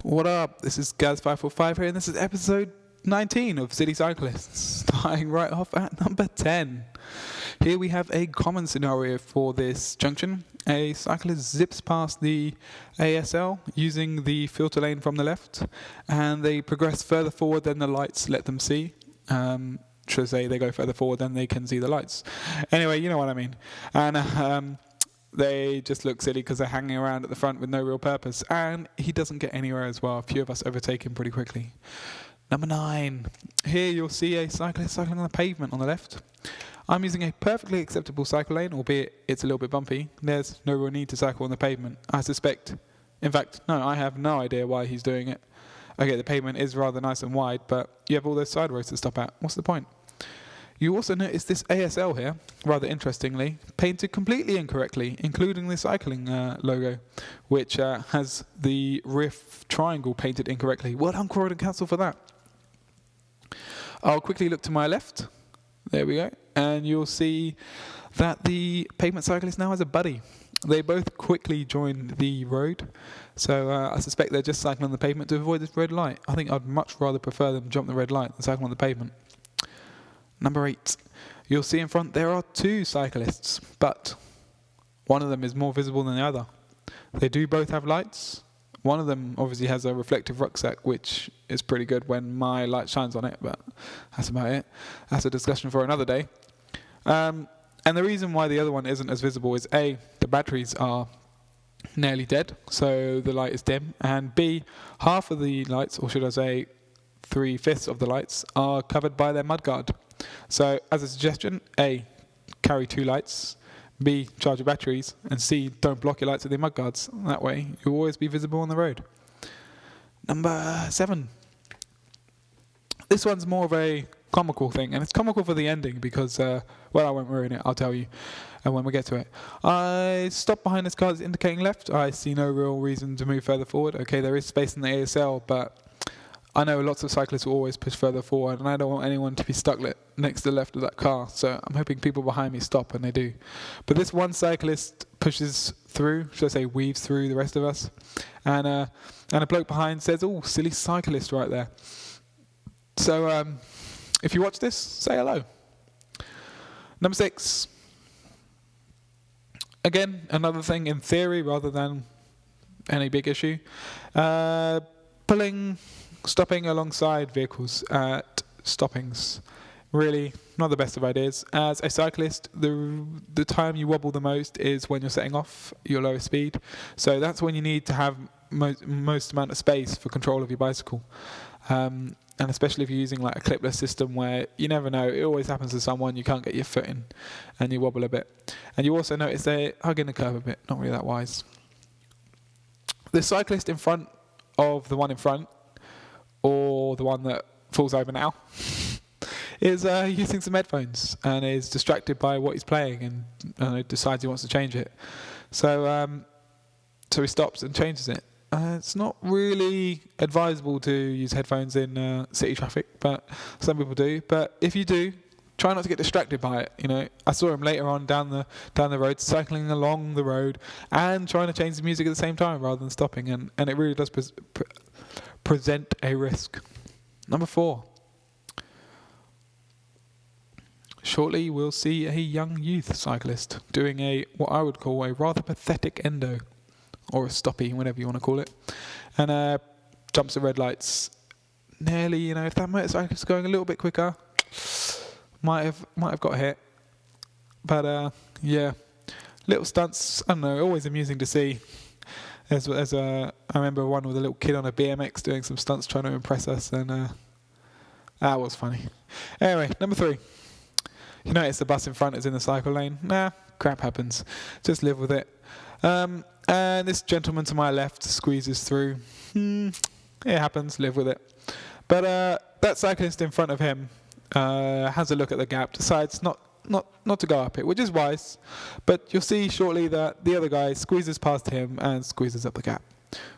What up? This is Gaz545 here, and this is episode 19 of City Cyclists, starting right off at number 10. Here we have a common scenario for this junction. A cyclist zips past the ASL using the filter lane from the left, and they progress further forward than the lights let them see. Should I say they go further forward than they can see the lights. Anyway, you know what I mean. And they just look silly because they're hanging around at the front with no real purpose. And he doesn't get anywhere as well. A few of us overtake him pretty quickly. Number 9. Here you'll see a cyclist cycling on the pavement on the left. I'm using a perfectly acceptable cycle lane, albeit it's a little bit bumpy. There's no real need to cycle on the pavement. I have no idea why he's doing it. Okay, the pavement is rather nice and wide, but you have all those side roads to stop at. What's the point? You also notice this ASL here, rather interestingly, painted completely incorrectly, including the cycling logo, which has the riff triangle painted incorrectly. Well done, Croydon Council, for that. I'll quickly look to my left. There we go. And you'll see that the pavement cyclist now has a buddy. They both quickly join the road. So I suspect they're just cycling on the pavement to avoid this red light. I think I'd much rather prefer them jump the red light than cycle on the pavement. Number 8. You'll see in front there are 2 cyclists, but one of them is more visible than the other. They do both have lights. One of them obviously has a reflective rucksack, which is pretty good when my light shines on it, but that's about it. That's a discussion for another day. And the reason why the other one isn't as visible is A, the batteries are nearly dead, so the light is dim, and B, half of the lights, or should I say 3/5 of the lights, are covered by their mudguard. So as a suggestion, A, carry 2 lights, B, charge your batteries, and C, don't block your lights with your mudguards. That way you'll always be visible on the road. Number 7. This one's more of a comical thing, and it's comical for the ending because, I won't ruin it, I'll tell you when we get to it. I stop behind this car that's indicating left. I see no real reason to move further forward. Okay, there is space in the ASL, but I know lots of cyclists will always push further forward, and I don't want anyone to be stuck next to the left of that car, so I'm hoping people behind me stop, and they do. But this one cyclist pushes through, should I say weaves through the rest of us, and a bloke behind says, "Oh, silly cyclist," right there. So if you watch this, say hello. Number 6. Again, another thing in theory rather than any big issue. Stopping alongside vehicles at stoppings. Really not the best of ideas. As a cyclist, the time you wobble the most is when you're setting off your lowest speed. So that's when you need to have most amount of space for control of your bicycle. And especially if you're using like a clipless system where you never know, it always happens to someone, you can't get your foot in and you wobble a bit. And you also notice they're hugging the curb a bit, not really that wise. The cyclist in front of the one in front, or the one that falls over now, is using some headphones and is distracted by what he's playing and decides he wants to change it. So he stops and changes it. It's not really advisable to use headphones in city traffic, but some people do. But if you do, try not to get distracted by it. You know, I saw him later on down the road, cycling along the road and trying to change the music at the same time rather than stopping, and it really does present a risk. Number 4. Shortly we'll see a young youth cyclist doing what I would call a rather pathetic endo, or a stoppie, whatever you want to call it, and jumps the red lights. Nearly, if that motorcycle was going a little bit quicker, might have got hit. But yeah, little stunts. I don't know, always amusing to see. I remember one with a little kid on a BMX doing some stunts trying to impress us, and that was funny. Anyway, number 3. You notice the bus in front is in the cycle lane. Nah, crap happens. Just live with it. And this gentleman to my left squeezes through. It happens, live with it. But that cyclist in front of him has a look at the gap, decides not to go up it, which is wise, but you'll see shortly that the other guy squeezes past him and squeezes up the gap.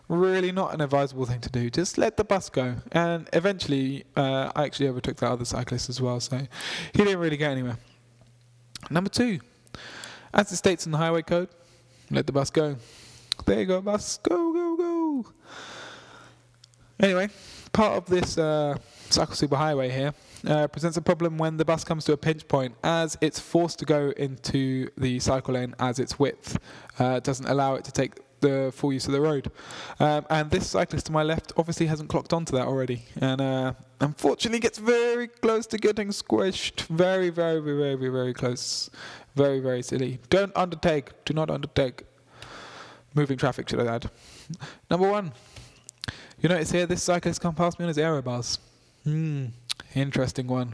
Really not an advisable thing to do. Just let the bus go. And eventually, I actually overtook that other cyclist as well, so he didn't really get anywhere. Number 2, as it states in the highway code, let the bus go. There you go, bus. Go, go, go. Anyway, part of this cycle superhighway here presents a problem when the bus comes to a pinch point, as it's forced to go into the cycle lane as its width doesn't allow it to take the full use of the road. And this cyclist to my left obviously hasn't clocked onto that already, and unfortunately gets very close to getting squished. Very, very, very, very, very close. Very, very silly. Do not undertake. Moving traffic, should I add. Number 1. You notice here, this cyclist come past me on his Erebus. Interesting one.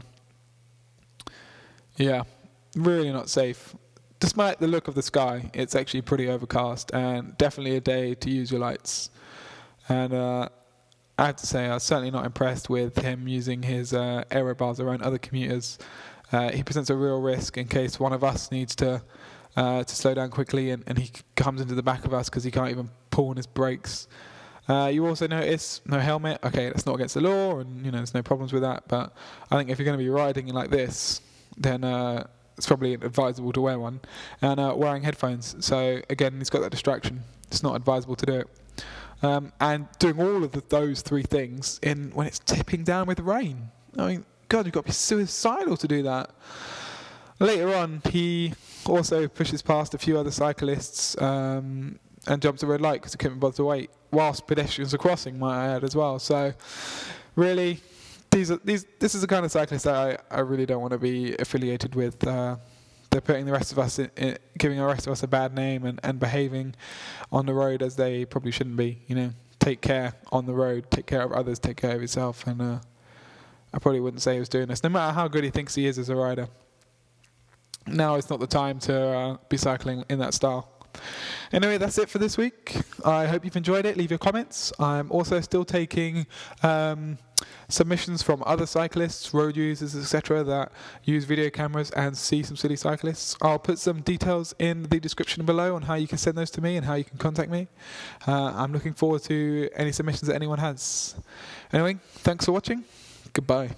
Yeah, really not safe. Despite the look of the sky, it's actually pretty overcast, and definitely a day to use your lights. And I have to say, I was certainly not impressed with him using his Erebus around other commuters. He presents a real risk in case one of us needs to slow down quickly, and he comes into the back of us because he can't even pull on his brakes. You also notice no helmet. Okay, that's not against the law, and there's no problems with that. But I think if you're going to be riding like this, then it's probably advisable to wear one, and wearing headphones. So again, he's got that distraction. It's not advisable to do it. And doing all of those 3 things when it's tipping down with rain. I mean, God, you've got to be suicidal to do that. Later on, he also pushes past a few other cyclists and jumps a red light because he couldn't bother to wait, whilst pedestrians are crossing, might I add, as well. So, really, this is the kind of cyclist that I really don't want to be affiliated with. They're putting the rest of us, giving the rest of us a bad name and behaving on the road as they probably shouldn't be. Take care on the road, take care of others, take care of yourself. And I probably wouldn't say he was doing this, no matter how good he thinks he is as a rider. Now is not the time to be cycling in that style. Anyway, that's it for this week. I hope you've enjoyed it. Leave your comments. I'm also still taking submissions from other cyclists, road users, etc. that use video cameras and see some silly cyclists. I'll put some details in the description below on how you can send those to me and how you can contact me. I'm looking forward to any submissions that anyone has. Anyway, thanks for watching. Goodbye.